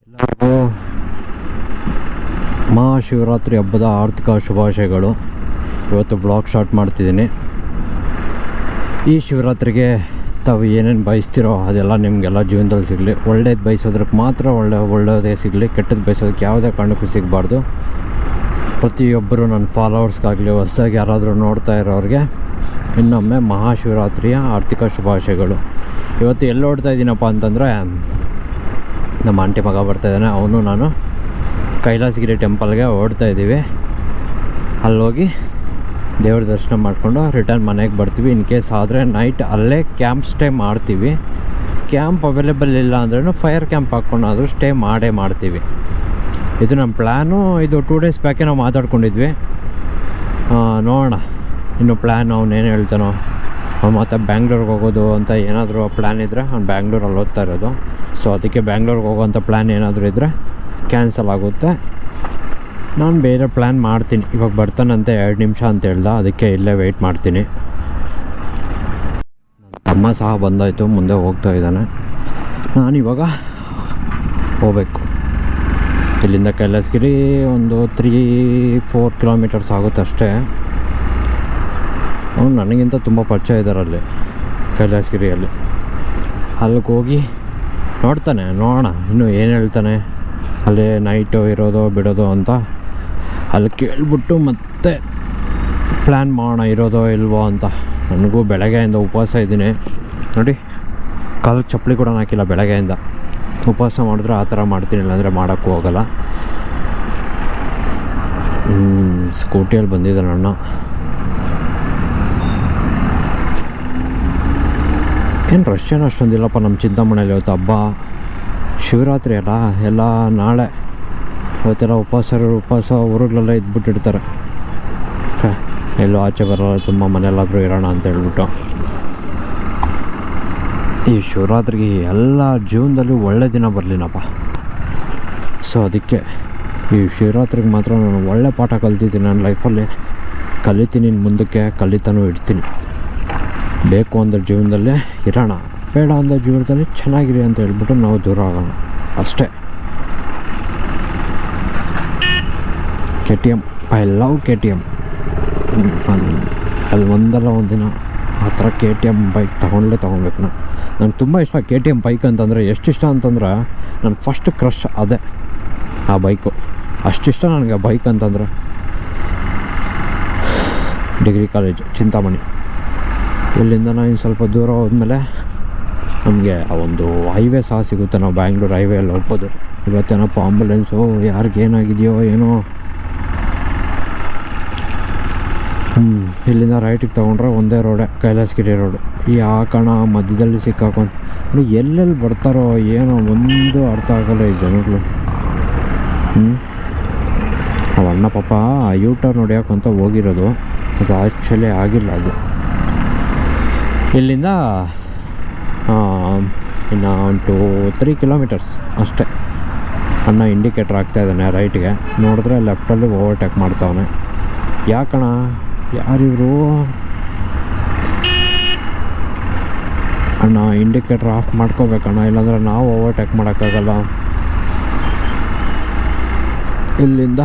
ಎಲ್ಲರಿಗೂ ಮಹಾಶಿವರಾತ್ರಿ ಹಬ್ಬದ ಆರ್ಥಿಕ ಶುಭಾಶಯಗಳು. ಇವತ್ತು ಬ್ಲಾಗ್ ಸ್ಟಾರ್ಟ್ ಮಾಡ್ತಿದ್ದೀನಿ. ಈ ಶಿವರಾತ್ರಿಗೆ ತಾವು ಏನೇನು ಬಯಸ್ತಿರೋ ಅದೆಲ್ಲ ನಿಮಗೆಲ್ಲ ಜೀವನದಲ್ಲಿ ಸಿಗಲಿ. ಒಳ್ಳೇದು ಬಯಸೋದ್ರಕ್ಕೆ ಮಾತ್ರ ಒಳ್ಳೆಯದೇ ಸಿಗಲಿ, ಕೆಟ್ಟದ್ದು ಬಯಸೋದಕ್ಕೆ ಯಾವುದೇ ಕಾರಣಕ್ಕೂ ಸಿಗಬಾರ್ದು. ಪ್ರತಿಯೊಬ್ಬರು ನನ್ನ ಫಾಲೋವರ್ಸ್ಗಾಗಲಿ ಹೊಸದಾಗಿ ಯಾರಾದರೂ ನೋಡ್ತಾ ಇರೋರಿಗೆ ಇನ್ನೊಮ್ಮೆ ಮಹಾಶಿವರಾತ್ರಿಯ ಆರ್ಥಿಕ ಶುಭಾಶಯಗಳು. ಇವತ್ತು ಎಲ್ಲಿ ಓಡ್ತಾ ಇದ್ದೀನಪ್ಪ ಅಂತಂದರೆ, ನಮ್ಮ ಆಂಟಿ ಮಗ ಬರ್ತಾಯಿದ್ದಾನೆ, ಅವನು ನಾನು ಕೈಲಾಸಗಿರಿ ಟೆಂಪಲ್ಗೆ ಓಡ್ತಾ ಇದ್ದೀವಿ. ಅಲ್ಲೋಗಿ ದೇವ್ರ ದರ್ಶನ ಮಾಡಿಕೊಂಡು ರಿಟರ್ನ್ ಮನೆಗೆ ಬರ್ತೀವಿ. ಇನ್ ಕೇಸ್ ಆದರೆ ನೈಟ್ ಅಲ್ಲೇ ಕ್ಯಾಂಪ್ ಸ್ಟೇ ಮಾಡ್ತೀವಿ. ಕ್ಯಾಂಪ್ ಅವೈಲೇಬಲ್ ಇಲ್ಲ ಅಂದ್ರೂ ಫೈರ್ ಕ್ಯಾಂಪ್ ಹಾಕ್ಕೊಂಡಾದರೂ ಸ್ಟೇ ಮಾಡ್ತೀವಿ. ಇದು ನಮ್ಮ ಪ್ಲ್ಯಾನು. ಇದು 2 days ಬ್ಯಾಕೆ ನಾವು ಮಾತಾಡ್ಕೊಂಡಿದ್ವಿ. ನೋಡೋಣ ಇನ್ನು ಪ್ಲ್ಯಾನ್ ಅವನೇನು ಹೇಳ್ತಾನೋ. ಅವ್ನು ಮತ್ತೆ ಬ್ಯಾಂಗ್ಳೂರ್ಗೆ ಹೋಗೋದು ಅಂತ ಏನಾದರೂ ಪ್ಲ್ಯಾನ್ ಇದ್ದರೆ, ಅವ್ನು ಬ್ಯಾಂಗ್ಳೂರಲ್ಲಿ ಓದ್ತಾ ಇರೋದು. ಸೊ ಅದಕ್ಕೆ ಬ್ಯಾಂಗ್ಳೂರ್ಗೆ ಹೋಗೋವಂಥ ಪ್ಲ್ಯಾನ್ ಏನಾದರೂ ಇದ್ದರೆ ಕ್ಯಾನ್ಸಲ್ ಆಗುತ್ತೆ. ನಾನು ಬೇರೆ ಪ್ಲ್ಯಾನ್ ಮಾಡ್ತೀನಿ. ಇವಾಗ ಬರ್ತಾನಂತೆ 2 ನಿಮಿಷ ಅಂತ ಹೇಳ್ದ, ಅದಕ್ಕೆ ಇಲ್ಲೇ ವೆಯ್ಟ್ ಮಾಡ್ತೀನಿ. ನನ್ನ ತಮ್ಮ ಸಹ ಬಂದಾಯಿತು, ಮುಂದೆ ಹೋಗ್ತಾ ಇದ್ದಾನೆ. ನಾನಿವಾಗ ಹೋಗಬೇಕು. ಇಲ್ಲಿಂದ ಕೈಲಾಸಗಿರಿ ಒಂದು 3-4 ಕಿಲೋಮೀಟರ್ಸ್ ಆಗುತ್ತೆ ಅಷ್ಟೇ. ಅವನು ನನಗಿಂತ ತುಂಬ ಪರಿಚಯ ಇದ್ದಾರೆ ಅಲ್ಲಿ ಕೈಲಾಸಗಿರಿಯಲ್ಲಿ. ಅಲ್ಲಿಗೆ ಹೋಗಿ ನೋಡ್ತಾನೆ, ನೋಡೋಣ ಇನ್ನೂ ಏನು ಹೇಳ್ತಾನೆ. ಅಲ್ಲಿ ನೈಟು ಇರೋದೋ ಬಿಡೋದು ಅಂತ ಅಲ್ಲಿ ಕೇಳ್ಬಿಟ್ಟು ಮತ್ತೆ ಪ್ಲ್ಯಾನ್ ಮಾಡೋಣ ಇರೋದೋ ಇಲ್ವೋ ಅಂತ. ನನಗೂ ಬೆಳಗ್ಗೆಯಿಂದ ಉಪವಾಸ ಇದ್ದೀನಿ ನೋಡಿ, ಕಾಲಿಗೆ ಚಪ್ಪಲಿ ಕೂಡ ಹಾಕಿಲ್ಲ ಬೆಳಗ್ಗೆಯಿಂದ. ಉಪವಾಸ ಮಾಡಿದ್ರೆ ಆ ಥರ ಮಾಡ್ತೀನಿ, ಇಲ್ಲಾಂದರೆ ಮಾಡೋಕ್ಕೂ ಹೋಗಲ್ಲ. ಸ್ಕೂಟಿಯಲ್ಲಿ ಬಂದಿದ್ದಾನೆ ಅಣ್ಣ. ಏನು ರಶ್ ಏನು ಅಷ್ಟೊಂದಿಲ್ಲಪ್ಪ ನಮ್ಮ ಚಿಂತಾಮಣಿಯಲ್ಲಿ. ಇವತ್ತು ಹಬ್ಬ ಶಿವರಾತ್ರಿ ಅಲ್ಲ, ಎಲ್ಲ ನಾಳೆ. ಇವತ್ತೆಲ್ಲ ಉಪವಾಸ ಊರುಗಳೆಲ್ಲ ಇದ್ಬಿಟ್ಟಿರ್ತಾರೆ. ಎಲ್ಲೋ ಆಚೆ ಬರೋಲ್ಲ, ತುಂಬ ಮನೆಯಲ್ಲಾದರೂ ಇರೋಣ ಅಂತ ಹೇಳ್ಬಿಟ್ಟು. ಈ ಶಿವರಾತ್ರಿಗೆ ಎಲ್ಲ ಜೀವನದಲ್ಲಿ ಒಳ್ಳೆ ದಿನ ಬರಲಿನಪ್ಪ. ಸೊ ಅದಕ್ಕೆ ಈ ಶಿವರಾತ್ರಿಗೆ ಮಾತ್ರ ನಾನು ಒಳ್ಳೆ ಪಾಠ ಕಲ್ತಿದ್ದೀನಿ ನನ್ನ ಲೈಫಲ್ಲಿ. ಕಲಿತೀನಿ, ಮುಂದಕ್ಕೆ ಕಲಿತಾನೂ ಇಡ್ತೀನಿ. ಬೇಕು ಅಂದರೆ ಜೀವನದಲ್ಲೇ ಇರೋಣ, ಬೇಡ ಅಂದರೆ ಜೀವನದಲ್ಲಿ ಚೆನ್ನಾಗಿರಿ ಅಂತ ಹೇಳ್ಬಿಟ್ಟು ನಾವು ದೂರ ಆಗೋಣ ಅಷ್ಟೇ. KTM, I love KTM. ಅಲ್ಲಿ ಒಂದಲ್ಲ ಒಂದಿನ ಆ ಥರ KTM ಬೈಕ್ ತೊಗೊಳ್ಬೇಕು. ನಂಗೆ ತುಂಬ ಇಷ್ಟ KTM ಬೈಕ್ ಅಂತಂದರೆ. ಎಷ್ಟಿಷ್ಟ ಅಂತಂದ್ರೆ ನನ್ನ ಫಸ್ಟ್ ಕ್ರಶ್ ಅದೇ ಆ ಬೈಕು. ಅಷ್ಟಿಷ್ಟ ನನಗೆ ಬೈಕ್ ಅಂತಂದರೆ. Degree college Chintamani. ಇಲ್ಲಿಂದ ನಾನು ಸ್ವಲ್ಪ ದೂರ ಹೋದ್ಮೇಲೆ ನಮಗೆ ಒಂದು ಹೈವೇ ಸಹ ಸಿಗುತ್ತೆ. ನಾವು ಬ್ಯಾಂಗ್ಳೂರು ಹೈವೇಯಲ್ಲಿ ಹೋಗ್ಬೋದು. ಇವತ್ತೇನಪ್ಪ ಆಂಬುಲೆನ್ಸು ಯಾರಿಗೇನಾಗಿದೆಯೋ ಏನೋ. ಇಲ್ಲಿಂದ ರೈಟಿಗೆ ತೊಗೊಂಡ್ರೆ ಒಂದೇ ರೋಡೆ, ಕೈಲಾಸಗಿರಿ ರೋಡು. ಯಾಕಣ ಮಧ್ಯದಲ್ಲಿ ಸಿಕ್ಕಾಕೊಂಡು ಎಲ್ಲೆಲ್ಲಿ ಬರ್ತಾರೋ ಏನೋ ಒಂದು ಅರ್ಥ ಆಗೋಲ್ಲ ಈ ಜನಗಳು. ಅವಣ್ಣ ಪಾಪ U-turn ಹೊಡಿಯೋಕ್ಕಂತ ಹೋಗಿರೋದು, ಅದು ಆ್ಯಕ್ಚುಲಿ ಆಗಿಲ್ಲ. ಅದು ಇಲ್ಲಿಂದ ಇನ್ನು 2-3 ಕಿಲೋಮೀಟರ್ಸ್ ಅಷ್ಟೇ. ಅಣ್ಣ ಇಂಡಿಕೇಟ್ರ್ ಆಗ್ತಾಯಿದ್ದಾನೆ ರೈಟ್ಗೆ. ನೋಡಿದ್ರೆ ಲೆಫ್ಟಲ್ಲಿ ಓವರ್ಟೇಕ್ ಮಾಡ್ತಾವನೆ. ಯಾಕಣ ಯಾರಿವರು? ಅಣ್ಣ ಇಂಡಿಕೇಟ್ರ್ ಆಫ್ ಮಾಡ್ಕೋಬೇಕಣ್ಣ, ಇಲ್ಲಾಂದರೆ ನಾವು ಓವರ್ಟೇಕ್ ಮಾಡೋಕ್ಕಾಗಲ್ಲ. ಇಲ್ಲಿಂದ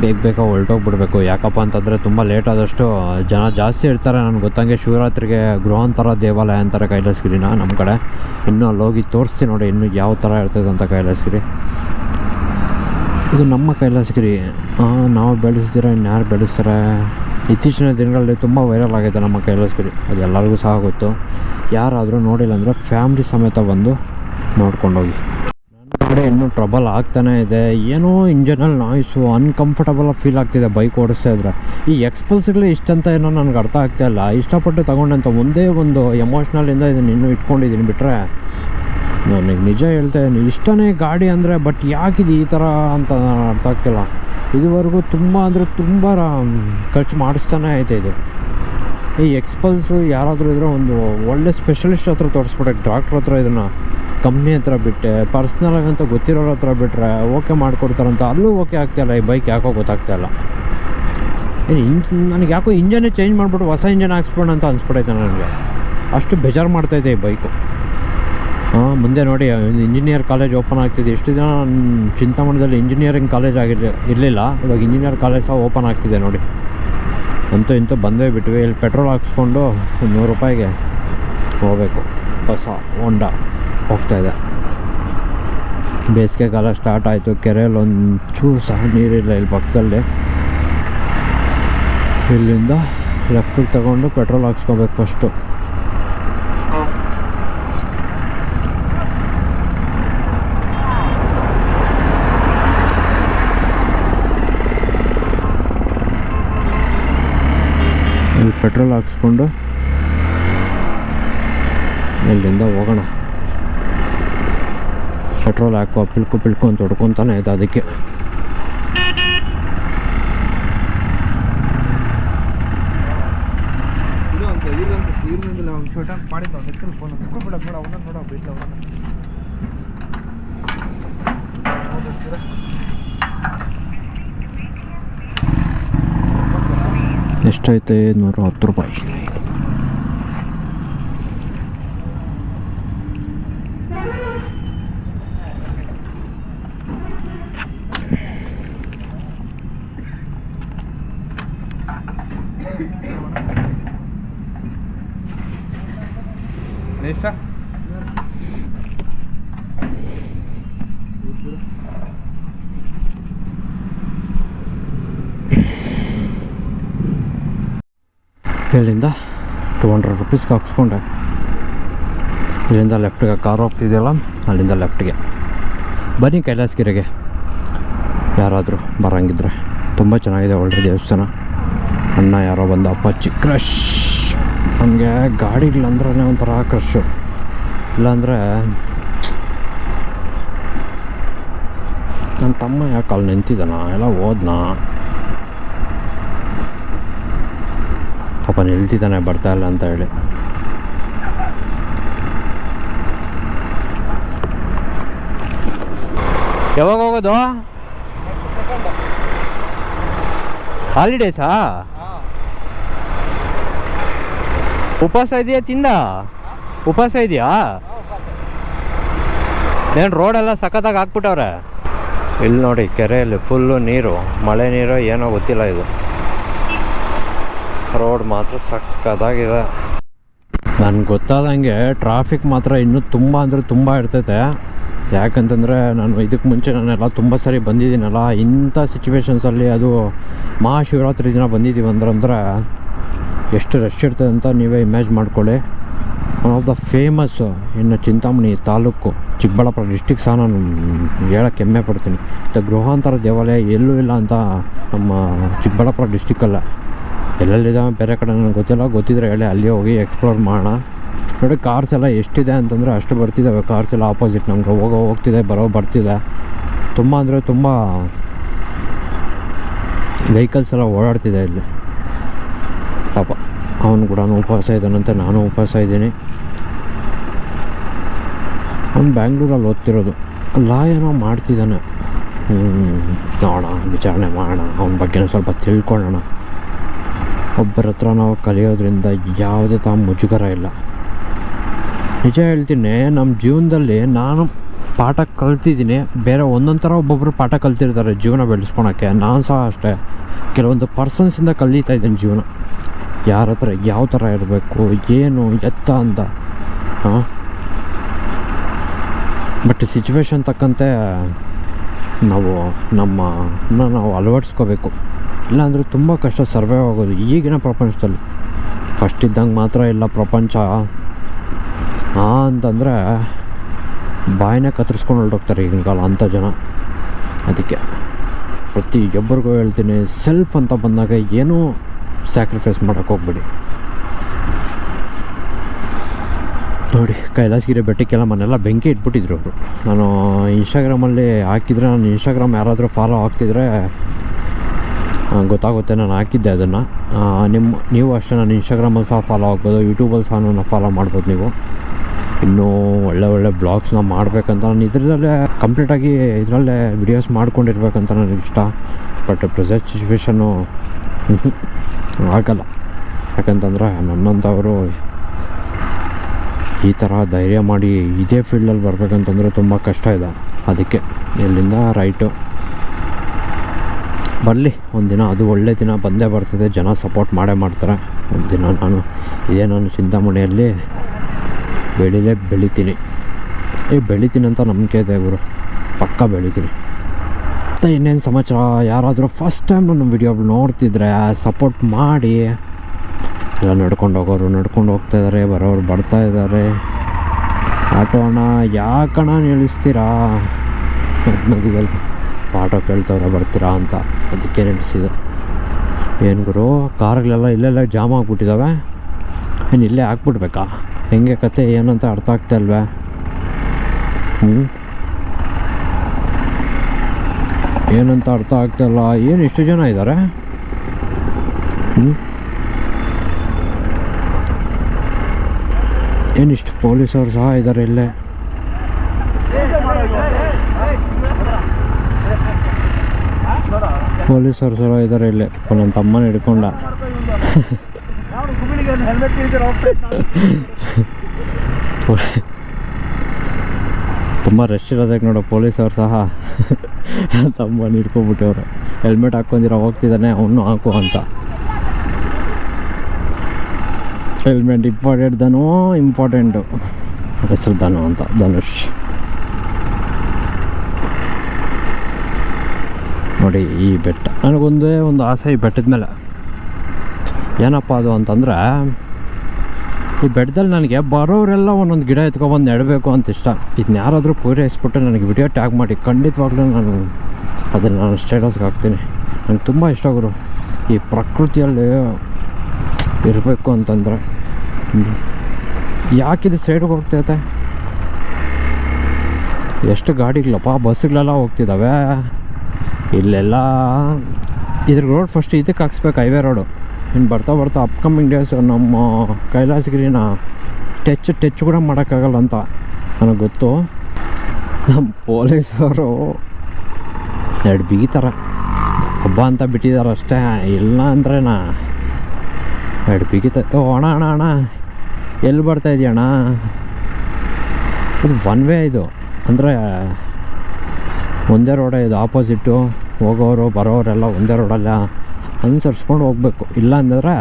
ಬೇಗ ಹೊರಟೋಗ್ಬಿಡ್ಬೇಕು. ಯಾಕಪ್ಪ ಅಂತಂದರೆ ತುಂಬ ಲೇಟ್ ಆದಷ್ಟು ಜನ ಜಾಸ್ತಿ ಇರ್ತಾರೆ. ನನಗೆ ಗೊತ್ತಂಗೆ ಶಿವರಾತ್ರಿಗೆ ಗೃಹಾಂತರ ದೇವಾಲಯ ಅಂತಾರೆ ಕೈಲಾಸಗಿರಿನ ನಮ್ಮ ಕಡೆ. ಇನ್ನೂ ಅಲ್ಲೋಗಿ ತೋರಿಸ್ತೀನಿ ನೋಡಿ ಇನ್ನೂ ಯಾವ ಥರ ಇರ್ತದೆ ಅಂತ ಕೈಲಾಸಗಿರಿ. ಇದು ನಮ್ಮ ಕೈಲಾಸಗಿರಿ. ನಾವು ಬೆಳೆಸ್ದಿರ ಇನ್ಯಾರು ಬೆಳೆಸ್ತಾರೆ? ಇತ್ತೀಚಿನ ದಿನಗಳಲ್ಲಿ ತುಂಬ ವೈರಲ್ ಆಗಿದೆ ನಮ್ಮ ಕೈಲಾಸಗಿರಿ, ಅದು ಎಲ್ಲರಿಗೂ ಸಹ ಗೊತ್ತು. ಯಾರಾದರೂ ನೋಡಿಲ್ಲ ಅಂದರೆ ಫ್ಯಾಮ್ಲಿ ಸಮೇತ ಬಂದು ನೋಡ್ಕೊಂಡೋಗಿ. ನನ್ನ ಕಡೆ ಇನ್ನೂ ಟ್ರಬಲ್ ಆಗ್ತಾನೇ ಇದೆ. ಏನೋ ಇಂಜನಲ್ಲಿ ನಾಯ್ಸು ಅನ್ಕಂಫರ್ಟಬಲ್ ಫೀಲ್ ಆಗ್ತಿದೆ ಬೈಕ್ ಓಡಿಸ್ತಾ ಇದ್ರೆ. ಈ ಎಕ್ಸ್ಪಲ್ಸ್ಗಳೇ ಇಷ್ಟಂತ ಏನೋ ನನಗೆ ಅರ್ಥ ಆಗ್ತಾಯಿಲ್ಲ. ಇಷ್ಟಪಟ್ಟು ತೊಗೊಂಡಂಥ ಒಂದೇ ಒಂದು ಎಮೋಷ್ನಲಿಂದ ಇದನ್ನು ಇನ್ನೂ ಇಟ್ಕೊಂಡಿದ್ದೀನಿ. ಬಿಟ್ಟರೆ ನನಗೆ ನಿಜ ಹೇಳ್ತಾ ಇದ್ದೀನಿ, ಇಷ್ಟನೇ ಗಾಡಿ ಅಂದರೆ. ಬಟ್ ಯಾಕಿದು ಈ ಥರ ಅಂತ ಅರ್ಥ ಆಗ್ತಿಲ್ಲ. ಇದುವರೆಗೂ ತುಂಬ ಅಂದರೆ ತುಂಬ ಖರ್ಚು ಮಾಡಿಸ್ತಾನೆ ಐತೆ ಇದು. ಈ ಎಕ್ಸ್ಪಲ್ಸು ಯಾರಾದರೂ ಇದ್ದರೆ ಒಂದು ಒಳ್ಳೆ ಸ್ಪೆಷಲಿಸ್ಟ್ ಹತ್ರ ತೋರಿಸ್ಬಿಟ್ಟೆ, ಡಾಕ್ಟ್ರ್ ಹತ್ರ, ಇದನ್ನು ಕಂಪ್ನಿ ಹತ್ರ ಬಿಟ್ಟೆ, ಪರ್ಸ್ನಲಾಗಿ ಅಂತ ಗೊತ್ತಿರೋರ ಹತ್ರ ಬಿಟ್ಟರೆ ಓಕೆ ಮಾಡಿಕೊಡ್ತಾರಂತ. ಅಲ್ಲೂ ಓಕೆ ಆಗ್ತಾಯಿಲ್ಲ. ಈ ಬೈಕ್ ಯಾಕೋ ಗೊತ್ತಾಗ್ತಾಯಿಲ್ಲ. ನನಗೆ ಯಾಕೋ ಇಂಜನ್ನೇ ಚೇಂಜ್ ಮಾಡಿಬಿಟ್ಟು ಹೊಸ ಇಂಜನ್ ಹಾಕ್ಸ್ಬಿಡೋಣ ಅಂತ ಅನಿಸ್ಬಿಟ್ಟೈತೆ ನನಗೆ. ಅಷ್ಟು ಬೇಜಾರು ಮಾಡ್ತಾಯಿದೆ ಈ ಬೈಕು. ಮುಂದೆ ನೋಡಿ ಇಂಜಿನಿಯರ್ ಕಾಲೇಜ್ ಓಪನ್ ಆಗ್ತಿದೆ. ಎಷ್ಟು ದಿನ ಚಿಂತಾಮಣದಲ್ಲಿ ಇಂಜಿನಿಯರಿಂಗ್ ಕಾಲೇಜ್ ಇರಲಿಲ್ಲ, ಇವಾಗ ಇಂಜಿನಿಯರ್ ಕಾಲೇಜ್ ಸಹ ಓಪನ್ ಆಗ್ತಿದೆ ನೋಡಿ. ಅಂತೂ ಇಂತೂ ಬಂದೇ ಬಿಟ್ವಿ. ಇಲ್ಲಿ ಪೆಟ್ರೋಲ್ ಹಾಕ್ಸ್ಕೊಂಡು 100 ರೂಪಾಯಿಗೆ ಹೋಗಬೇಕು. ಹೊಸ ಹೋಂಡಾ ಹೋಗ್ತಾಯಿದೆ. ಬೇಸಿಗೆಗಾಲ ಸ್ಟಾರ್ಟ್ ಆಯಿತು. ಕೆರೆಯಲ್ಲಿ ಒಂಚೂರು ಸಹ ನೀರಿಲ್ಲ ಇಲ್ಲಿ ಪಕ್ಕದಲ್ಲಿ. ಇಲ್ಲಿಂದ ಲೆಫ್ಟಿಗೆ ತಗೊಂಡು ಪೆಟ್ರೋಲ್ ಹಾಕ್ಸ್ಕೋಬೇಕು ಫಸ್ಟು. ಇಲ್ಲಿ ಪೆಟ್ರೋಲ್ ಹಾಕ್ಸ್ಕೊಂಡು ಇಲ್ಲಿಂದ ಹೋಗೋಣ. ಪೆಟ್ರೋಲ್ ಹಾಕೋ ಪಿಲ್ಕು ಅಂತ ಹೊಡ್ಕೊತಾನೆ ಆಯ್ತು. ಅದಕ್ಕೆ ಎಷ್ಟೈತೆ? 110 ರೂಪಾಯಿ. ಎಷ್ಟು? ಇಲ್ಲಿಂದ 200 ರೂಪೀಸ್ಗೆ ಹಾಕ್ಸ್ಕೊಂಡೆ. ಇಲ್ಲಿಂದ ಲೆಫ್ಟಿಗೆ ಕಾರ್ ಹೋಗ್ತಿದೆಯಲ್ಲ, ಅಲ್ಲಿಂದ ಲೆಫ್ಟಿಗೆ ಬನ್ನಿ ಕೈಲಾಸಗಿರಿಗೆ ಯಾರಾದರೂ ಬರೋಂಗಿದ್ರೆ. ತುಂಬ ಚೆನ್ನಾಗಿದೆ, ಒಳ್ಳೆ ದೇವಸ್ಥಾನ. ಅಣ್ಣ ಯಾರೋ ಬಂದ ಅಪ್ಪಾಚಿ ಕ್ರಶ್. ನಮಗೆ ಗಾಡಿಗಳಂದ್ರೆ ಒಂಥರ ಕ್ರಶ್ಶು. ಇಲ್ಲಾಂದರೆ ನನ್ನ ತಮ್ಮ ಯಾಕೆ ಅಲ್ಲಿ ನಿಂತಿದ್ದಾನ, ಎಲ್ಲ ಹೋದ್ನಾ ಪಾಪ, ನಿಲ್ತಿದ್ದಾನೆ ಬರ್ತಾ ಇಲ್ಲ ಅಂತ ಹೇಳಿ. ಯಾವಾಗ ಹೋಗೋದು? ಹಾಲಿಡೇಸಾ? ಉಪವಾಸ ಇದೆಯಾ? ತಿಂದ ಉಪವಾಸ ಇದೆಯಾ? ಏನು ರೋಡೆಲ್ಲ ಸಖತ್ತಾಗಿ ಹಾಕ್ಬಿಟ್ಟವ್ರೆ. ಇಲ್ಲಿ ನೋಡಿ ಕೆರೆಯಲ್ಲಿ ಫುಲ್ಲು ನೀರು, ಮಳೆ ನೀರು ಏನೋ ಗೊತ್ತಿಲ್ಲ. ಇದು ರೋಡ್ ಮಾತ್ರ ಸಖತ್ತಾಗಿದೆ. ನನಗೆ ಗೊತ್ತಾದಂಗೆ ಟ್ರಾಫಿಕ್ ಮಾತ್ರ ಇನ್ನೂ ತುಂಬ ಅಂದರೆ ತುಂಬ ಇರ್ತೈತೆ. ಯಾಕಂತಂದರೆ ನಾನು ಇದಕ್ಕೆ ಮುಂಚೆ ನಾನೆಲ್ಲ ತುಂಬ ಸರಿ ಬಂದಿದ್ದೀನಲ್ಲ, ಇಂಥ ಸಿಚುವೇಶನ್ಸಲ್ಲಿ, ಅದು ಮಹಾಶಿವರಾತ್ರಿ ದಿನ ಬಂದಿದ್ದೀವಿ ಅಂದ್ರೆ ಎಷ್ಟು ರಶ್ ಇರ್ತದೆ ಅಂತ ನೀವೇ ಇಮ್ಯಾಜ್ ಮಾಡ್ಕೊಳ್ಳಿ. ಒನ್ ಆಫ್ ದ ಫೇಮಸ್ ಇನ್ನು ಚಿಂತಾಮಣಿ ತಾಲೂಕು, ಚಿಕ್ಕಬಳ್ಳಾಪುರ ಡಿಸ್ಟಿಕ್ ಸಹ ನಾನು ಹೇಳೋಕ್ಕೆ ಹೆಮ್ಮೆ ಪಡ್ತೀನಿ. ಮತ್ತು ಗೃಹಾಂತರ ದೇವಾಲಯ ಎಲ್ಲೂ ಇಲ್ಲ ಅಂತ ನಮ್ಮ ಚಿಕ್ಕಬಳ್ಳಾಪುರ ಡಿಸ್ಟಿಕ್ಕಲ್ಲ, ಎಲ್ಲೆಲ್ಲಿದ್ದಾವೆ ಬೇರೆ ಕಡೆ ನನಗೆ ಗೊತ್ತಿಲ್ಲ. ಗೊತ್ತಿದ್ರೆ ಹೇಳಿ, ಅಲ್ಲಿ ಹೋಗಿ ಎಕ್ಸ್ಪ್ಲೋರ್ ಮಾಡೋಣ. ನೋಡಿ ಕಾರ್ಸ್ ಎಲ್ಲ ಎಷ್ಟಿದೆ ಅಂತಂದರೆ ಅಷ್ಟು ಬರ್ತಿದ್ದಾವೆ. ಕಾರ್ಸ್ ಎಲ್ಲ ಆಪೋಸಿಟ್ ನಮ್ಗೆ ಹೋಗ್ತಿದೆ, ಬರ್ತಿದೆ. ತುಂಬ ಅಂದರೆ ತುಂಬ ವೆಹಿಕಲ್ಸ್ ಎಲ್ಲ ಓಡಾಡ್ತಿದೆ ಇಲ್ಲಿ. ಪಾಪ ಅವನು ಕೂಡ ಉಪವಾಸ ಇದ್ದಾನಂತೆ, ನಾನು ಉಪವಾಸ ಇದ್ದೀನಿ. ಅವ್ನು ಬ್ಯಾಂಗ್ಳೂರಲ್ಲಿ ಓದ್ತಿರೋದು, ಲಾ ಏನೋ ಮಾಡ್ತಿದ್ದಾನೆ. ನೋಡೋಣ, ವಿಚಾರಣೆ ಮಾಡೋಣ, ಅವನ ಬಗ್ಗೆ ಸ್ವಲ್ಪ ತಿಳ್ಕೊಳ್ಳೋಣ. ಒಬ್ಬರ ಹತ್ರ ನಾವು ಕಲಿಯೋದ್ರಿಂದ ಯಾವುದೇ ಮುಜುಗರ ಇಲ್ಲ. ನಿಜ ಹೇಳ್ತೀನಿ, ನಮ್ಮ ಜೀವನದಲ್ಲಿ ನಾನು ಪಾಠ ಕಲ್ತಿದ್ದೀನಿ. ಬೇರೆ ಒಂದೊಂದು ಥರ ಒಬ್ಬೊಬ್ಬರು ಪಾಠ ಕಲ್ತಿರ್ತಾರೆ ಜೀವನ ಬೆಳೆಸ್ಕೊಳಕ್ಕೆ. ನಾನು ಸಹ ಅಷ್ಟೇ ಕೆಲವೊಂದು ಪರ್ಸನ್ಸಿಂದ ಕಲಿತಾ ಇದ್ದೀನಿ ಜೀವನ, ಯಾರ ಹತ್ರ ಯಾವ ಥರ ಇರಬೇಕು, ಏನು ಎತ್ತ ಅಂತ. ಬಟ್ ಸಿಚುವೇಶನ್ ತಕ್ಕಂತೆ ನಾವು ಅಳವಡಿಸ್ಕೋಬೇಕು. ಇಲ್ಲಾಂದರೆ ತುಂಬ ಕಷ್ಟ ಸರ್ವೈವ್ ಆಗೋದು ಈಗಿನ ಪ್ರಪಂಚದಲ್ಲಿ. ಫಸ್ಟ್ ಇದ್ದಂಗೆ ಮಾತ್ರ ಇಲ್ಲ ಪ್ರಪಂಚ ಅಂತಂದರೆ ಬಾಯಿನೇ ಕತ್ತರಿಸ್ಕೊಂಡು ಹೊರಟೋಗ್ತಾರೆ ಈಗಿನ ಕಾಲ ಅಂಥ ಜನ. ಅದಕ್ಕೆ ಪ್ರತಿಯೊಬ್ಬರಿಗೂ ಹೇಳ್ತೀನಿ, ಸೆಲ್ಫ್ ಅಂತ ಬಂದಾಗ ಏನೂ ಸ್ಯಾಕ್ರಿಫೈಸ್ ಮಾಡೋಕ್ಕೆ ಹೋಗ್ಬೇಡಿ. ನೋಡಿ ಕೈಲಾಸಗಿರಿ ಬೆಟ್ಟಕ್ಕೆಲ್ಲ ಮನೆಲ್ಲ ಬೆಂಕಿ ಇಟ್ಬಿಟ್ಟಿದ್ರು ಅವರು. ನಾನು ಇನ್ಸ್ಟಾಗ್ರಾಮಲ್ಲಿ ಹಾಕಿದರೆ, ನಾನು ಇನ್ಸ್ಟಾಗ್ರಾಮ್ ಯಾರಾದರೂ ಫಾಲೋ ಆಗ್ತಿದ್ರೆ ಗೊತ್ತಾಗುತ್ತೆ ನಾನು ಹಾಕಿದ್ದೆ ಅದನ್ನು. ನೀವು ಅಷ್ಟೇ ನಾನು ಇನ್ಸ್ಟಾಗ್ರಾಮಲ್ಲಿ ಸಹ ಫಾಲೋ ಆಗ್ಬೋದು, ಯೂಟ್ಯೂಬಲ್ಲಿ ಸಹ ನಾನು ಫಾಲೋ ಮಾಡ್ಬೋದು ನೀವು. ಇನ್ನೂ ಒಳ್ಳೆ ಬ್ಲಾಗ್ಸ್ನ ಮಾಡಬೇಕಂತ ನಾನು ಇದರಲ್ಲೇ ಕಂಪ್ಲೀಟಾಗಿ ಇದರಲ್ಲೇ ವಿಡಿಯೋಸ್ ಮಾಡ್ಕೊಂಡಿರ್ಬೇಕಂತ ನನಗೆ ಇಷ್ಟ. ಬಟ್ ಪ್ರೆಸೆಂಟ್ ಸಿಚುವೇಶನ್ನು ಆಗಲ್ಲ. ಯಾಕಂತಂದರೆ ನನ್ನಂಥವರು ಈ ಥರ ಧೈರ್ಯ ಮಾಡಿ ಇದೇ ಫೀಲ್ಡಲ್ಲಿ ಬರಬೇಕಂತಂದರೆ ತುಂಬ ಕಷ್ಟ ಇದೆ. ಅದಕ್ಕೆ ಇಲ್ಲಿಂದ ರೈಟು ಬರಲಿ, ಒಂದಿನ ಅದು ಒಳ್ಳೆ ದಿನ ಬಂದೇ ಬರ್ತದೆ. ಜನ ಸಪೋರ್ಟ್ ಮಾಡೇ ಮಾಡ್ತಾರೆ. ಒಂದಿನ ನಾನು ಚಿಂತಾಮಣಿಯಲ್ಲಿ ಬೆಳಿತೀನಿ. ಬೆಳಿತೀನಿ ಅಂತ ನಂಬಿಕೆ ಇದೆ ಗುರು, ಪಕ್ಕ ಬೆಳಿತೀನಿ. ಮತ್ತು ಇನ್ನೇನು ಸಮಾಚಾರ, ಯಾರಾದರೂ ಫಸ್ಟ್ ಟೈಮ್ ನನ್ನ ವಿಡಿಯೋ ನೋಡ್ತಿದ್ರೆ ಸಪೋರ್ಟ್ ಮಾಡಿ. ಎಲ್ಲ ನಡ್ಕೊಂಡು ಹೋಗೋರು ನಡ್ಕೊಂಡು ಹೋಗ್ತಾಯಿದ್ದಾರೆ, ಬರೋರು ಬರ್ತಾಯಿದ್ದಾರೆ. ಆಟೋ ಅಣ್ಣ ಯಾಕಣ್ಣ ನಿಲ್ಲಿಸ್ತೀರಾ ಮಧ್ಯದಲ್ಲಿ, ಆಟೋ ಕೇಳ್ತವ್ರೆ ಬರ್ತೀರಾ ಅಂತ, ಅದಕ್ಕೆ ನಿಲ್ಲಿಸಿದೆ. ಏನು ಗುರು, ಕಾರ್ಗಳೆಲ್ಲ ಇಲ್ಲೆಲ್ಲ ಜಾಮ್ ಆಗಿಬಿಟ್ಟಿದ್ದಾವೆ, ಏನು ಇಲ್ಲೇ ಹಾಕ್ಬಿಡ್ಬೇಕಾ? ಹೆಂಗೆ ಕತೆ ಏನಂತ ಅರ್ಥ ಆಗ್ತಾ ಇಲ್ವೇ? ಏನಂತ ಅರ್ಥ ಆಗ್ತಾಯಿಲ್ಲ. ಏನು ಇಷ್ಟು ಜನ ಇದ್ದಾರೆ? ಏನಿಷ್ಟು ಪೊಲೀಸರು ಸಹ ಇದ್ದಾರೆ ಇಲ್ಲೇ. ಪೊಲೀಸರು ಸಹ ಇದ್ದಾರೆ ಇಲ್ಲೇ. ನನ್ನ ತಮ್ಮನ ಹಿಡ್ಕೊಂಡ. ತುಂಬ ರಶ್ ಇರೋದಕ್ಕೆ ನೋಡೋ ಪೊಲೀಸರು ಸಹ ತಮ್ಮನ ಹಿಡ್ಕೊಬಿಟ್ಟವ್ರೆ. ಹೆಲ್ಮೆಟ್ ಹಾಕ್ಕೊಂಡಿರೋ ಹೋಗ್ತಿದ್ದಾನೆ, ಅವನು ಹಾಕು ಅಂತ. ಹೆಲ್ಮೆಟ್ ಇಂಪಾರ್ಟೆಂಟು ಹೆಸರು ಧನು ಅಂತ, ಧನುಷ್. ನೋಡಿ ಈ ಬೆಟ್ಟ, ನನಗೊಂದೇ ಒಂದು ಆಸೆ ಈ ಬೆಟ್ಟದ ಮೇಲೆ. ಏನಪ್ಪ ಅದು ಅಂತಂದರೆ, ಈ ಬೆಟ್ಟದಲ್ಲಿ ನನಗೆ ಬರೋರೆಲ್ಲ ಒಂದೊಂದು ಗಿಡ ಎತ್ಕೊಬಂದು ನೆಡಬೇಕು ಅಂತ ಇಷ್ಟ. ಇದನ್ನ ಯಾರಾದರೂ ಪೂರೈಸ್ಬಿಟ್ಟು ನನಗೆ ವಿಡಿಯೋ ಟ್ಯಾಗ್ ಮಾಡಿ, ಖಂಡಿತವಾಗ್ಲೂ ನಾನು ಅದನ್ನು ನಾನು ಸ್ಟೇಟಸ್ಗೆ ಹಾಕ್ತೀನಿ. ನನಗೆ ತುಂಬ ಇಷ್ಟ ಗುರು ಈ ಪ್ರಕೃತಿಯಲ್ಲಿ ಇರಬೇಕು ಅಂತಂದರೆ. ಯಾಕಿದು ಸೈಡ್ಗೆ ಹೋಗ್ತೈತೆ? ಎಷ್ಟು ಗಾಡಿಗಳಪ್ಪ, ಬಸ್ಸುಗಳೆಲ್ಲ ಹೋಗ್ತಿದ್ದಾವೆ ಇಲ್ಲೆಲ್ಲ. ಇದ್ರ ರೋಡ್ ಫಸ್ಟ್ ಇದಕ್ಕೆ ಹಾಕ್ಸ್ಬೇಕು, ಹೈವೇ ರೋಡು. ಇನ್ನು ಬರ್ತಾ ಅಪ್ಕಮಿಂಗ್ ಡೇಸ್ ನಮ್ಮ ಕೈಲಾಸಗಿರಿನ ಟಚ್ ಕೂಡ ಮಾಡೋಕ್ಕಾಗಲ್ಲ ಅಂತ ನನಗೆ ಗೊತ್ತು. ನಮ್ಮ ಪೊಲೀಸರು ಎರಡು ಬಿಗಿತಾರೆ, ಹಬ್ಬ ಅಂತ ಬಿಟ್ಟಿದ್ದಾರೆ ಅಷ್ಟೇ. ಇಲ್ಲ ಅಂದ್ರೆ ಎರಡು ಬಿಗಿತ. ಅಣ್ಣ ಎಲ್ಲಿ ಬರ್ತಾಯಿದ್ದೀಯ ಅಣ್ಣ? ಇದು ಒನ್ ವೇ, ಇದು ಅಂದರೆ ಒಂದೇ ರೋಡೇ ಇದು. ಆಪೋಸಿಟ್ಟು ಹೋಗೋರು ಬರೋರೆಲ್ಲ ಒಂದೇ ರೋಡಲ್ಲ ಅನುಸರಿಸ್ಕೊಂಡು ಹೋಗ್ಬೇಕು. ಇಲ್ಲ ಅಂದರೆ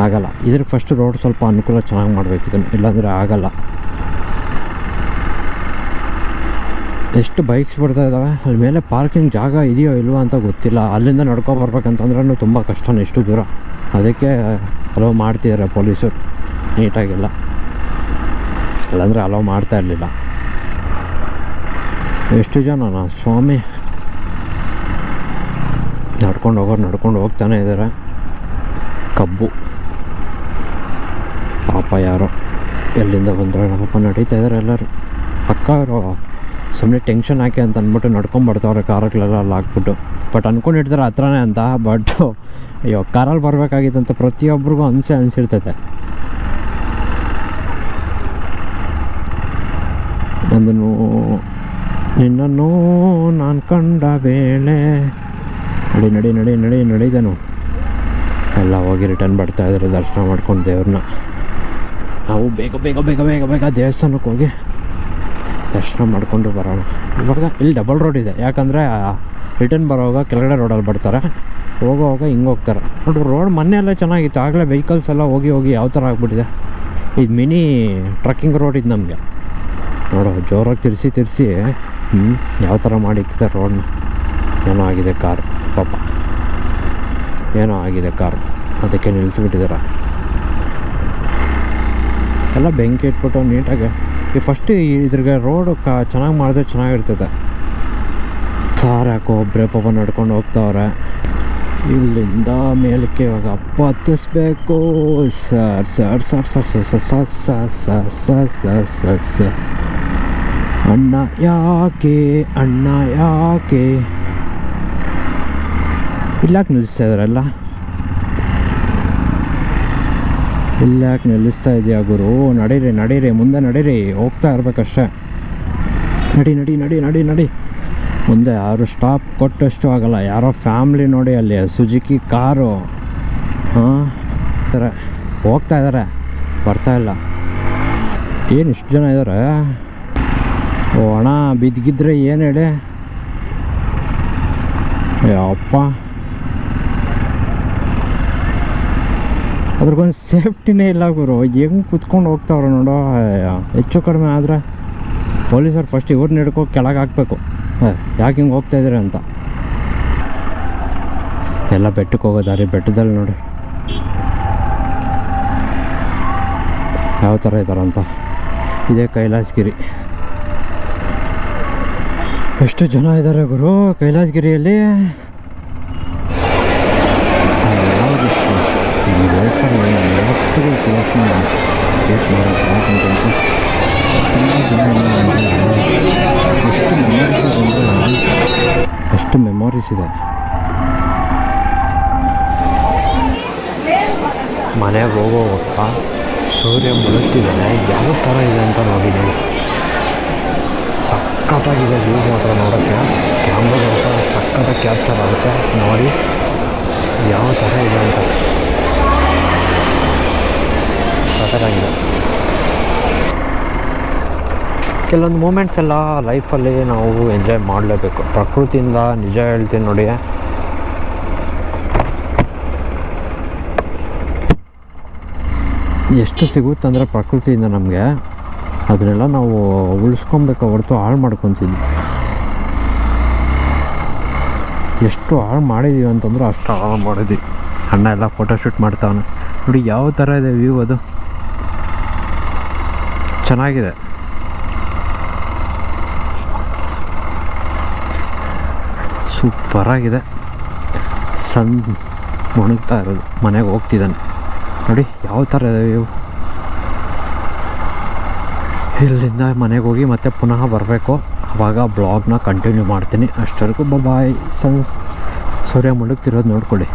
ಆಗಲ್ಲ. ಇದ್ರ ಫಸ್ಟ್ ರೋಡ್ ಸ್ವಲ್ಪ ಅನುಕೂಲ ಚೆನ್ನಾಗಿ ಮಾಡಬೇಕು ಇದನ್ನು, ಇಲ್ಲಾಂದರೆ ಆಗಲ್ಲ. ಎಷ್ಟು ಬೈಕ್ಸ್ ಬರ್ತಾ ಇದ್ದಾವೆ ಅಲ್ಲಿ ಮೇಲೆ. ಪಾರ್ಕಿಂಗ್ ಜಾಗ ಇದೆಯೋ ಇಲ್ವೋ ಅಂತ ಗೊತ್ತಿಲ್ಲ. ಅಲ್ಲಿಂದ ನಡ್ಕೊಬರ್ಬೇಕಂತಂದ್ರೂ ತುಂಬ ಕಷ್ಟನೇ, ಎಷ್ಟು ದೂರ. ಅದಕ್ಕೆ ಅಲೋ ಮಾಡ್ತಿದ್ದಾರೆ ಪೊಲೀಸರು ನೀಟಾಗಿಲ್ಲ, ಇಲ್ಲಾಂದರೆ ಅಲೋ ಮಾಡ್ತಾ ಇರಲಿಲ್ಲ. ಎಷ್ಟು ಜನನಾ ಸ್ವಾಮಿ, ನಡ್ಕೊಂಡು ಹೋಗ್ತಾನೆ ಇದ್ದಾರೆ. ಕಬ್ಬು ಪಾಪ ಯಾರೋ ಎಲ್ಲಿಂದ ಬಂದರೆ ಪಾಪ ನಡೀತಾ ಇದ್ದಾರೆ ಎಲ್ಲರೂ. ಅಕ್ಕ ಅವರು ಸುಮ್ಮನೆ ಟೆನ್ಷನ್ ಹಾಕಿ ಅಂತ ಅಂದ್ಬಿಟ್ಟು ನಡ್ಕೊಂಬರ್ತಾವ್ರೆ ಕಾರುಗಳೆಲ್ಲ ಅಲ್ಲಿ ಹಾಕ್ಬಿಟ್ಟು. ಬಟ್ ಅಂದ್ಕೊಂಡಿರ್ತಾರೆ ಹತ್ರನೇ ಅಂತ. ಬಟ್ ಅಯ್ಯೋ ಕಾರಲ್ಲಿ ಬರಬೇಕಾಗಿತ್ತಂತ ಪ್ರತಿಯೊಬ್ಬರಿಗೂ ಅನಿಸಿರ್ತೈತೆ. ಅದನ್ನು ನಿನ್ನನ್ನು ನಾನು ಕಂಡ ವೇಳೆ ನಡೀದನು ಎಲ್ಲ ಹೋಗಿ ರಿಟರ್ನ್ ಬರ್ತಾಯಿದ್ದಾರೆ ದರ್ಶನ ಮಾಡ್ಕೊಂಡು ದೇವ್ರನ್ನ. ನಾವು ಬೇಗ ದೇವಸ್ಥಾನಕ್ಕೆ ಹೋಗಿ ದರ್ಶನ ಮಾಡಿಕೊಂಡು ಬರೋಣ. ಇವಾಗ ಇಲ್ಲಿ ಡಬಲ್ ರೋಡ್ ಇದೆ, ಯಾಕಂದರೆ ರಿಟರ್ನ್ ಬರೋವಾಗ ಕೆಳಗಡೆ ರೋಡಲ್ಲಿ ಬರ್ತಾರೆ, ಹೋಗೋವಾಗ ಹಿಂಗೆ ಹೋಗ್ತಾರೆ. ನೋಡ್ರಿ ರೋಡ್ ಮೊನ್ನೆ ಎಲ್ಲ ಚೆನ್ನಾಗಿತ್ತು, ಆಗಲೇ ವೆಹಿಕಲ್ಸ್ ಎಲ್ಲ ಹೋಗಿ ಯಾವ ಥರ ಆಗಿಬಿಟ್ಟಿದೆ. ಇದು ಮಿನಿ ಟ್ರಕ್ಕಿಂಗ್ ರೋಡ್ ಇದು ನಮಗೆ. ನೋಡೋ ಜೋರಾಗಿ ತಿರ್ಸಿ ಯಾವ ಥರ ಮಾಡಿಕ್ಕಿದೆ ರೋಡ್ನ. ಏನೋ ಆಗಿದೆ ಕಾರು, ಪಾಪ ಏನೋ ಆಗಿದೆ ಕಾರು, ಅದಕ್ಕೆ ನಿಲ್ಲಿಸ್ಬಿಟ್ಟಿದ್ದಾರೆ. ಎಲ್ಲ ಬೆಂಕಿ ಇಟ್ಬಿಟ್ಟು ನೀಟಾಗಿ ಈ ಫಸ್ಟ್ ಇದ್ರಿಗೆ ರೋಡು ಚೆನ್ನಾಗಿ ಮಾಡಿದ್ರೆ ಚೆನ್ನಾಗಿರ್ತದೆ. ಸಾರು ಯಾಕೋ ಒಬ್ಬರೇ ಪಾಪ ನಡ್ಕೊಂಡು ಹೋಗ್ತಾವ್ರೆ. ಇಲ್ಲಿಂದ ಮೇಲಕ್ಕೆ ಇವಾಗ ಅಪ್ಪ ಹತ್ತಿಸ್ಬೇಕು. ಸರ್ ಅಣ್ಣ ಯಾಕೆ ಇಲ್ಲಾಕೆ ನಿಲ್ಲಿಸ್ತಾ ಇದ್ದಾರಲ್ಲ, ಇಲ್ಲಾಕೆ ನಿಲ್ಲಿಸ್ತಾ ಇದೆಯಾ ಗುರು? ನಡೀರಿ ಮುಂದೆ ನಡೀರಿ, ಹೋಗ್ತಾ ಇರ್ಬೇಕಷ್ಟೇ. ನಡಿ ಮುಂದೆ ಯಾರು ಸ್ಟಾಪ್ ಕೊಟ್ಟಷ್ಟು ಆಗಲ್ಲ. ಯಾರೋ ಫ್ಯಾಮ್ಲಿ ನೋಡಿ ಅಲ್ಲಿ ಸುಜುಕಿ ಕಾರು ಹೋಗ್ತಾ ಇದ್ದಾರೆ, ಬರ್ತಾ ಇಲ್ಲ. ಏನು ಇಷ್ಟು ಜನ ಇದ್ದಾರೆ. ಓ ಅಣ್ಣ ಬಿದ್ದಿದ್ರೆ ಏನು ಹೇಳಿ ಅಪ್ಪ. ಅದ್ರಿಗೊಂದು ಸೇಫ್ಟಿನೇ ಇಲ್ಲ ಗುರು. ಹೆಂಗೆ ಕುತ್ಕೊಂಡು ಹೋಗ್ತಾವ್ರೆ ನೋಡೋ. ಹೆಚ್ಚು ಕಡಿಮೆ ಆದರೆ ಪೊಲೀಸರು ಫಸ್ಟ್ ಇವ್ರನ್ನ ಹಿಡ್ಕೊಂಡು ಕೆಳಗೆ ಹಾಕಬೇಕು, ಯಾಕೆ ಹಿಂಗೆ ಹೋಗ್ತಾಯಿದ್ದೀರಿ ಅಂತ. ಎಲ್ಲ ಬೆಟ್ಟಕ್ಕೆ ಹೋಗೋ ದಾರಿ. ಬೆಟ್ಟದಲ್ಲಿ ನೋಡಿ ಯಾವ ಥರ ಇದ್ದಾರಂತ. ಇದೇ ಕೈಲಾಸಗಿರಿ. ಎಷ್ಟು ಜನ ಇದ್ದಾರೆ ಗುರು ಕೈಲಾಸಗಿರಿಯಲ್ಲಿ. ಅಷ್ಟು ಮೆಮೊರೀಸ್ ಇದೆ. ಮನೆಗೆ ಹೋಗೋವಾಗ ಸೂರ್ಯ ಮುಳುಗ್ತಿದ್ದಾನೆ, ಯಾವ ಥರ ಇದೆ ಅಂತ ನೋಡಿದ್ದೀನಿ. ಸಖತ್ತಾಗಿದೆ ವ್ಯೂ ಮಾತ್ರ ನೋಡೋಕ್ಕೆ. ಕ್ಯಾಮ್ರಾದ ಸಖತ್ತಾಗಿ ಕ್ಯಾಪ್ಚರ್ ಆಗುತ್ತೆ. ನೋಡಿ ಯಾವ ಥರ ಇದೆ ಅಂತ. ಸಖತ್ತಾಗಿದೆ. ಕೆಲವೊಂದು ಮೂಮೆಂಟ್ಸ್ ಎಲ್ಲ ಲೈಫಲ್ಲಿ ನಾವು ಎಂಜಾಯ್ ಮಾಡಲೇಬೇಕು. ಪ್ರಕೃತಿಯಿಂದ ನಿಜ ಹೇಳ್ತೀನಿ ನೋಡಿ, ಎಷ್ಟು ಸಿಗುತ್ತಂದರೆ ಪ್ರಕೃತಿಯಿಂದ ನಮಗೆ ಅದನ್ನೆಲ್ಲ ನಾವು ಉಳಿಸ್ಕೊಬೇಕು ಹೊರತು ಹಾಳು ಮಾಡ್ಕೊತಿದ್ವಿ. ಎಷ್ಟು ಹಾಳು ಮಾಡಿದ್ದೀವಿ ಅಂತಂದ್ರೆ ಅಷ್ಟು ಹಾಳು ಮಾಡಿದ್ವಿ. ಅಣ್ಣ ಎಲ್ಲ ಫೋಟೋಶೂಟ್ ಮಾಡ್ತಾವನೆ ನೋಡಿ ಯಾವ ಥರ ಇದೆ ವ್ಯೂ. ಅದು ಚೆನ್ನಾಗಿದೆ. ಸೂಪರಾಗಿದೆ. ಸನ್ ಮುಣುಗ್ತಾ ಇರೋದು. ಮನೆಗೆ ಹೋಗ್ತಿದ್ದಾನೆ ನೋಡಿ ಯಾವ ಥರ ಇದೆ ವ್ಯೂ. ಇಲ್ಲಿಂದ ಮನೆಗೆ ಹೋಗಿ ಮತ್ತೆ ಪುನಃ ಬರಬೇಕು. ಆವಾಗ ಬ್ಲಾಗ್ನ ಕಂಟಿನ್ಯೂ ಮಾಡ್ತೀನಿ. ಅಷ್ಟವರೆಗೂ ಬಾಯ್. ಸೂರ್ಯ ಮುಳುಗ್ತಿರೋದು ನೋಡ್ಕೊಳ್ಳಿ.